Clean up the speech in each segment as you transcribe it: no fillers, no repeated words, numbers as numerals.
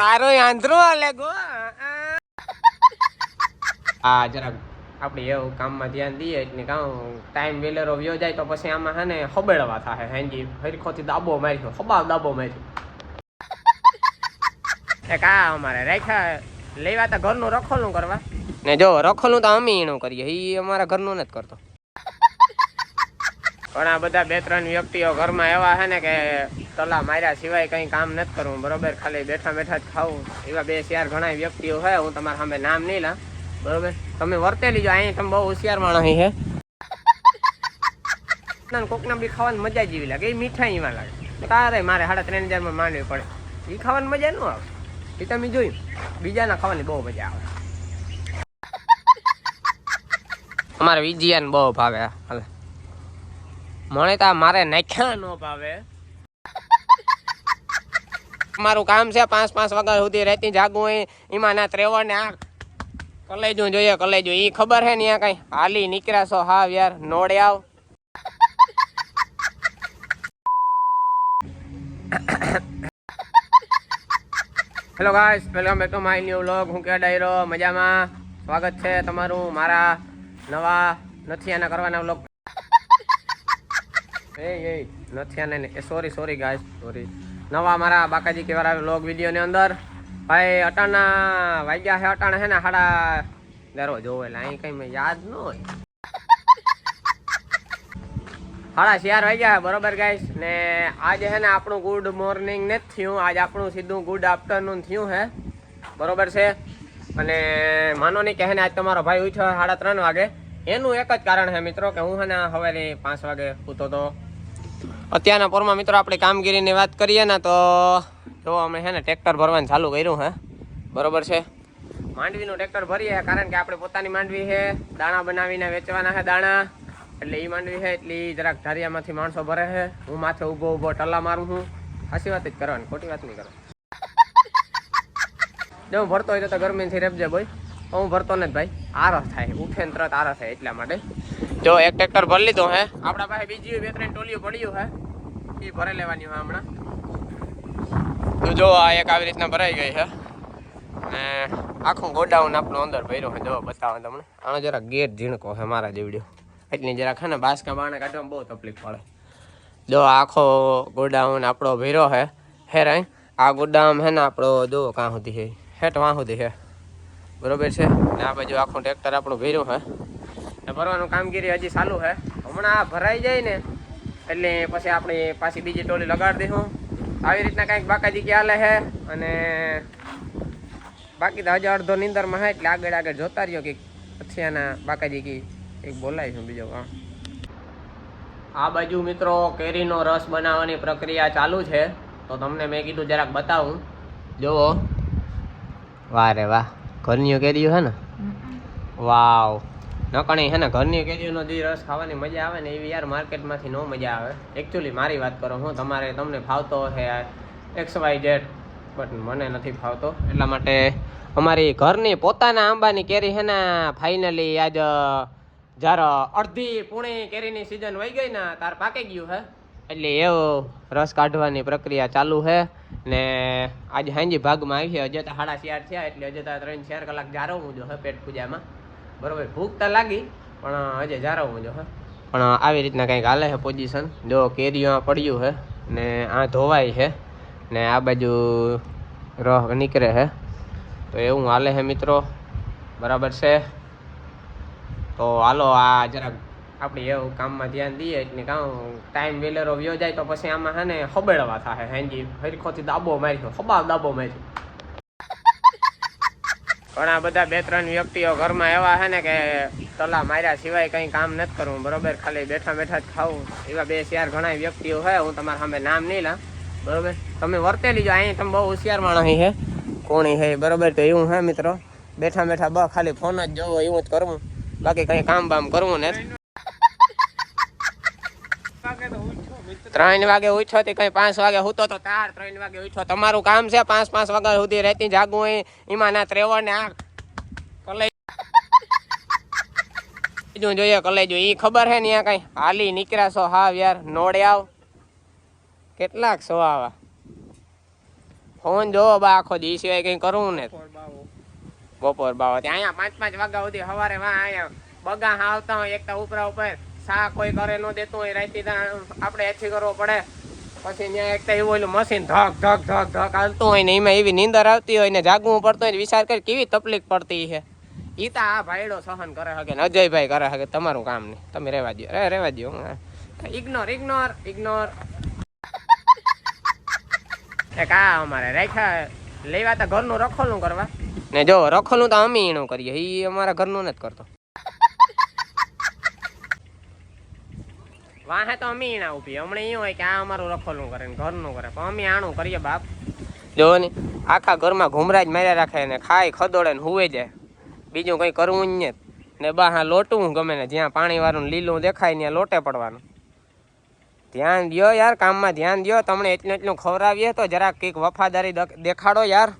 તારો આંધળો હાલે ગો આ જરાક આપણે એવું કામમાં ધ્યાન દઈએ એટલે કામ ટાઈમ વેલેરો વ્યો જાય તો પછી આમાં હે ને હબેડવા થાય હેંજી હરખોથી દાબો માર્યો હબાવ દાબો માર્યો એક આ અમારે રાખ્યા લેવા તો ઘરનું રખોલું કરવા ને જો રખોલું તો અમે એનું કરીએ એ અમારા ઘરનું નથી કરતો ઘણા બધા 2-3 વ્યક્તિઓ ઘરમાં એવા છે ને કે તલા માર્યા સિવાય કંઈ કામ નથી કરવું બરોબર ખાલી બેઠા બેઠા જ ખાવું એવા 2-4 ઘણા વ્યક્તિઓ છે હું તમારા સામે નામ નહીં લા બરોબર તમે વર્તેલી જો અહીં તમે બહુ હોશિયાર માણસ છે કોકના બી ખાવાની મજા જેવી લાગે એ મીઠાઈ એમાં લાગે તારે મારે 3,500 માં માંડવી પડે એ ખાવાની મજા ન આવે એ તમે જોયું બીજાના ખાવાની બહુ મજા આવે અમારે વિજયાને બહુ ભાવે હાલે મને તો મારે નાખ્યા ન ભાવે મારું કામ છે 5 વાગ્યા સુધી રહેતી જાગું હોય એમાં ના ત્રેવડ ને આ કલેજું જોઈએ કલેજું એ ખબર હે ને ત્યાં કઈ હાલી નીકળ્યા છો હાવ યાર નોડે આવ hello guys welcome back to my new vlog હું કે ડાયરો મજામાં સ્વાગત છે તમારું મારા નવા નથી આના કરવાના વ્લોગ એ નથી આને એ સોરી ગાઈસ સોરી નવા મારા બાકાજી કેવાળા વ્લોગ વિડીયોની અંદર ભાઈ અટાણા વાગ્યા છે અટાણા છે ને 11:30 જોવે એટલે અહીં કઈ મેં યાદ ન હોય 4:30 વાગ્યા બરોબર ગાઈસ ને આજે છે ને આપણું ગુડ મોર્નિંગ નથી થયું આજ આપણું સીધું ગુડ આફ્ટરનૂન થયું હે બરોબર છે અને માનો નહીં કે હે ને આજ તમારો ભાઈ ઉઠ્યો 3:30 વાગે એનું એક જ કારણ છે મિત્રો કે હું છે ને સવારે 5 વાગે સૂતો હતો અત્યારના પોરમાં મિત્રો આપણે કામગીરીની વાત કરીએ ને તો જો અમે છે ને ટ્રેક્ટર ભરવાનું ચાલુ કર્યું હે બરોબર છે માંડવીનું ટ્રેક્ટર ભરીએ કારણ કે આપણે પોતાની માંડવી છે દાણા બનાવીને વેચવાના છે દાણા એટલે એ માંડવી છે એટલે જરાક ધારિયામાંથી માણસો ભરે છે હું માથે ઊભો ટલ્લા મારું છું સાચી વાત જ કરવાની ખોટી વાત નહીં કરવાની જો હું ભરતો હોય તો ગરમીથી રેપજે ભાઈ હું ભરતો ને જ ભાઈ આરસ થાય ઉઠે ને તરત આરસ થાય એટલા માટે જો એક ટ્રેક્ટર ભરી લીધું હે આપણા પાસે બીજી 2-3 ટોલીઓ પડ્યું હે એ ભરી લેવાની હોય હમણાં તો જો આ એક આવી રીતના ભરાઈ ગઈ છે ને આખું ગોડાઉન આપણું અંદર ભર્યું છે જો બતાવો તમને આનો જરા ગેટ ઝીણકો છે મારા જેવડ્યો એટલી જરાક છે ને બાસકા બાણે કાઢવામાં બહુ તકલીફ પડે જો આખો ગોડાઉન આપણો ભર્યો છે હેરાઈ આ ગોડાઉન છે ને આપણો જો કાં સુધી છે હેઠ વાં સુધી છે બરોબર છે ને આ બાજુ આખું ટ્રેક્ટર આપણું ભર્યું છે ને ભરવાનું કામગીરી હજી ચાલુ છે હમણાં આ ભરાઈ જાય ને એટલે પછી આપણે પાછી બીજી ટોલી લગાડી દઈશું આવી રીતના કંઈક બાકાજી કે હાલે છે અને બાકી તો હજી અડધો નીંદરમાં છે એટલે આગળ જોતા રહ્યો કે અથિયાના બાકાજી કી એક બોલાવીશું બીજો કામ આ બાજુ મિત્રો કેરીનો રસ બનાવવાની પ્રક્રિયા ચાલુ છે તો તમને મેં કીધું જરાક બતાવું જુઓ વાહ રે વાહ ઘરની કેરીઓ છે ને વાવ નકણી છે ને ઘરની કેરીઓનો જે રસ ખાવાની મજા આવે ને એવી યાર માર્કેટમાંથી ન મજા આવે એકચ્યુઅલી મારી વાત કરો હું તમને ફાવતો છે XYZ બટ મને નથી ફાવતો એટલા માટે અમારી ઘરની પોતાના આંબાની કેરી છે ને ફાઇનલી આજ જ્યારે અડધી પૂણી કેરીની સિઝન વહી ગઈ ને તાર પાકી ગયું છે એટલે એવો રસ કાઢવાની પ્રક્રિયા ચાલુ છે ને આજે હાંજી ભાગમાં આવી છે હજે તો 4:30 થયા એટલે હજે તો 3-4 કલાક જારવવું જો હે પેટ પૂજામાં બરોબર ભૂખ તો લાગી પણ હજે જારવવું જો હે પણ આવી રીતના કંઈક હાલે છે પોઝિશન જો કેરીઓ પડ્યું છે ને આ ધોવાય છે ને આ બાજુ રહ નીકળે છે તો એવું હાલે છે મિત્રો બરાબર છે તો હાલો આ જરાક આપણે એવું કામમાં ધ્યાન દઈએ એટલે કામ ટાઈમ વેલેરો વ્યો જાય તો પછી આમાં છે ને હબેડવા થાય હેંજી હરખોથી દાબો માર્યો હબાવ દાબો માર્યો ઘણા બધા 2-3 વ્યક્તિઓ ઘરમાં એવા છે ને કે તલા માર્યા સિવાય કંઈ કામ નથી કરવું બરોબર ખાલી બેઠા બેઠા જ ખાવું એવા 2-4 ઘણા વ્યક્તિઓ છે હું તમારા સામે નામ નહીં લા બરોબર તમે વર્તેલી જો અહીં તમે બહુ હોશિયાર માણસ છે કોણી છે બરોબર તો એવું હે મિત્રો બેઠા બેઠા ખાલી ફોન જ જોવો એવું જ કરવું બાકી કંઈ કામ બામ કરવું ને 3 વાગે ઉઠ્યો તે કઈ 5 વાગે સૂતો તો 3 વાગે ઉઠ્યો તમારું કામ છે 5 વાગ્યા સુધી રહેતી જાગું હોય એમાં ના ત્રેવડ ને આ કલેજું જોઈએ કલેજું એ ખબર હે ને ત્યાં કઈ હાલી નીકળ્યા છો હાવ યાર નોડે આવ કેટલાક સો આવા ફોન જોવો બા આખો દી સિવાય કઈ કરવું ને બપોર બાવો અહીંયા 5-5 વાગ્યા સુધી સવારે અહીંયા બગા આવતા હોય એક ઉપરા ઉપર સા કોઈ કરે ન દેતું હોય રાતી આપણે એથી કરવો પડે પછી ત્યાં એક એવું ઓલું મશીન ધક ધક ધક ધક હાલતું હોય ને એમાં એવી નીંદર આવતી હોય ને જાગવું પડતું હોય વિચાર કરી કેવી તકલીફ પડતી છે ઈ તો આ ભાઈડો સહન કરે શકે ને અજયભાઈ કરે શકે તમારું કામ નહીં તમે રહેવા દો રહેવા દો ઇગ્નોર ઇગ્નોર ઇગ્નોર કા અમારે રાખ્યા લેવા તો ઘરનું રખોલું કરવા ને જો રખોલું તો અમે એનું કરીએ એ અમારા ઘરનું નથી કરતો વાહે તો અમે એના ઉભી હમણાં એ હોય કે આ અમારું રખોલું કરે ને ઘરનું કરે પણ અમે આણું કરીએ બાપ જો ને આખા ઘરમાં ઘુમરાજ માર્યા રાખે ને ખાય ખદોડે ને હુવે જાય બીજું કંઈ કરવું જ નહીં ને બા હા લોટવું ગમે ને જ્યાં પાણીવાળું લીલું દેખાય ત્યાં લોટે પડવાનું ધ્યાન દો યાર કામમાં ધ્યાન દો તમને એટલું ખવડાવીએ તો જરાક કંઈક વફાદારી દેખાડો યાર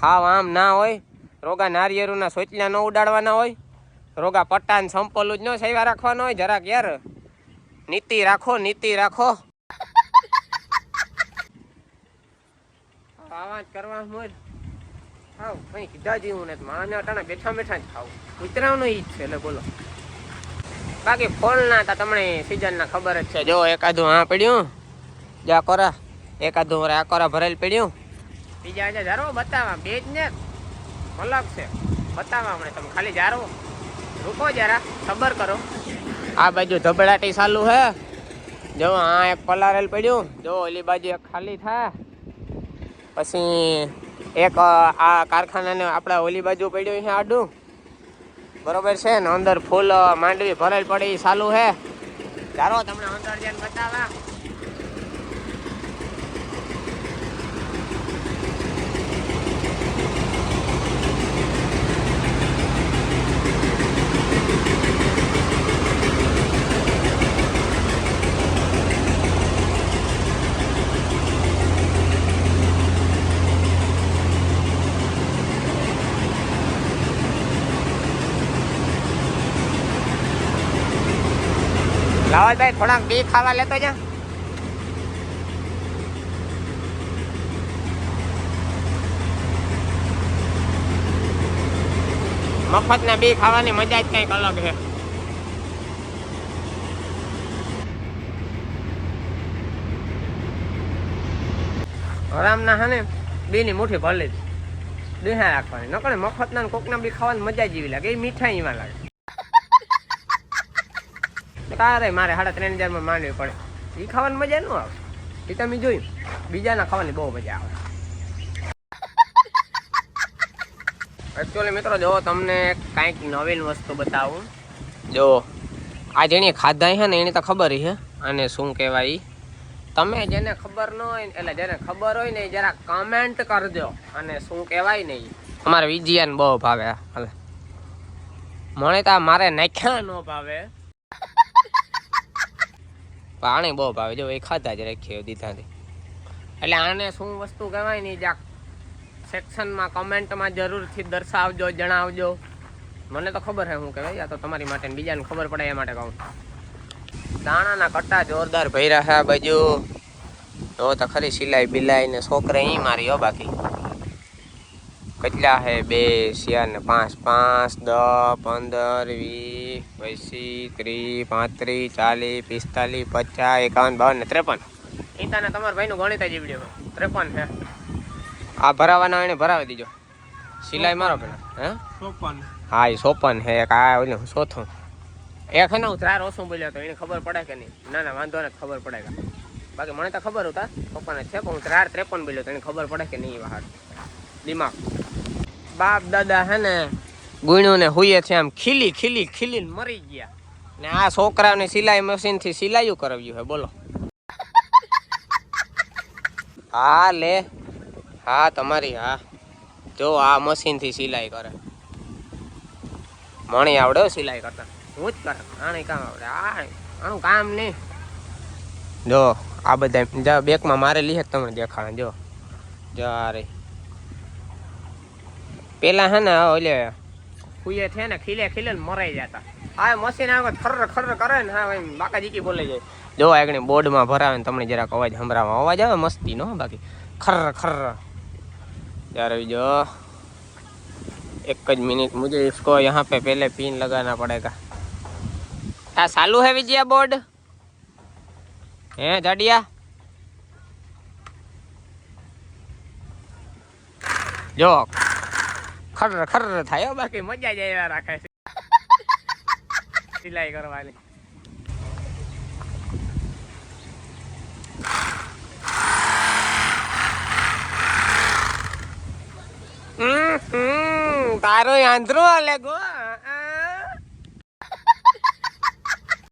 હાવ આમ ના હોય રોગા નારિયેળના સોચલા ન ઉડાડવાના હોય રોગા પટ્ટાને સંપોલું જ ન સેવા રાખવાનો હોય જરાક યાર નીતિ રાખો નીતિ રાખો આવાજ કરવા મોર હાવ કંઈ કીધા જેવું નથી માણસને અટાણા બેઠા બેઠા જ ખાવું ઉતરાવનો ઈ જ છે એટલે બોલો બાકી ફોલના તો તમને સિઝનના ખબર જ છે જો એકાદું આ પડ્યું જા કોરા એકાદું આ કોરા ભરેલ પડ્યું બીજા આજે જારો બતાવવા બે જ ને અલગ છે બતાવવા હમણાં તમે ખાલી જારો રૂકો જરા ખબર કરો આ બાજુ ધબડાટી ચાલુ હે જો આ એક પલારેલ પડ્યું જો ઓલી બાજુ એક ખાલી થાય પછી એક આ કારખાનાને આપણે ઓલી બાજુ પડ્યું છે આડું બરોબર છે ને અંદર ફૂલ માંડવી ભરેલ પડી ચાલુ હે ચાલો તમને અંદર જઈને બતાવા લાવલભાઈ થોડાક બી ખાવા લેતો જા મફતના બી ખાવાની મજા જ કંઈક અલગ છે આરામના હે ને બીની મુઠ્ઠી ભરી લીધી દેહા રાખવાની નકળે મફતના કોકના બી ખાવાની મજા જેવી લાગે એ મીઠાઈ એમાં લાગે તારે મારે 3,500 માંડવી પડે એ ખાવાની મજા ન આવે એ તમે જોયું બીજાના ખાવાની બહુ મજા આવે એકચ્યુઅલી મિત્રો જો તમને કાંઈક નવીન વસ્તુ બતાવું જો આ જેની ખાધા છે ને એની તો ખબર છે અને શું કહેવાય તમે જેને ખબર ન હોય એટલે જેને ખબર હોય ને એ જરા કમેન્ટ કરજો અને શું કહેવાય ને અમારે વિજયાને બહુ ભાવે હાલે મને તો મારે નાખ્યા ન ભાવે આને બહુ ભાવે જો એ ખાધા જ રાખીએ દીધાથી એટલે આને શું વસ્તુ કહેવાય ને જ્યાં સેક્શનમાં કમેન્ટમાં જરૂરથી દર્શાવજો જણાવજો મને તો ખબર છે શું કહેવાય આ તો તમારી માટે બીજાને ખબર પડે એ માટે કહું દાણાના કટ્ટા જોરદાર ભર્યા છે આ બાજુ તો ખરી સિલાઈ બિલાઈ ને છોકરે અહીં મારી હો બાકી કેટલા હે 2 4 ને 5 5 10 15 20 25 30 35 40 45 51 52 53 ઈતાને તમારા ભાઈનું ગણિત જ વિડીયો 53 છે આ ભરાવાના એને ભરાવી દીજો સિલાઈ મારો પેલા હે 54 હા એ 54 હે એક આ ઓલું ચોથું એક હે ને હું 3 ઓછું બોલ્યો તો એને ખબર પડે કે નહીં ના ના વાંધો ને ખબર પડે કે બાકી મને તો ખબર હતા 54 છે પણ હું 3 53 બોલ્યો તો એને ખબર પડે કે નહીં બહાર દિમાગ બાપ દાદા હે ને ગુણ્યું ને હુઈએ છે આમ ખીલીને મરી ગયા ને આ છોકરાને સિલાઈ મશીનથી સિલાઈયું કરાવ્યું હે બોલો હા લે હા તમારી હા જો આ મશીનથી સિલાઈ કરે મણી આવડે સિલાઈ કરતા હું જ કરે આને કામ આવડે આનું કામ નહીં જો આ બધા બેકમાં મારેલી છે તમને દેખાડે જો આ રહી પેલા હે ને ઓલે હુઈએ છે ને ખીલે મરાઈ જતા આ મશીન આવે ખર્ર કરે ને હા ભાઈ બાકાજી બોલાઈ જાય જો આગળ બોર્ડમાં ભરાવે ને તમને જરાક અવાજ સંભળાવવા અવાજ આવે મસ્તી નો બાકી ખર્ર यार अभी जो 1 मिनट, मुझे इसको यहाँ पे पहले पिन लगाना पड़ेगा। क्या चालू है विजया बोर्ड है जाडिया? जो खर खर थायो बाकी मजा જ આવ્યા રાખે છે સિલાઈ કરવાની। તારો આંધળો હાલે ગો।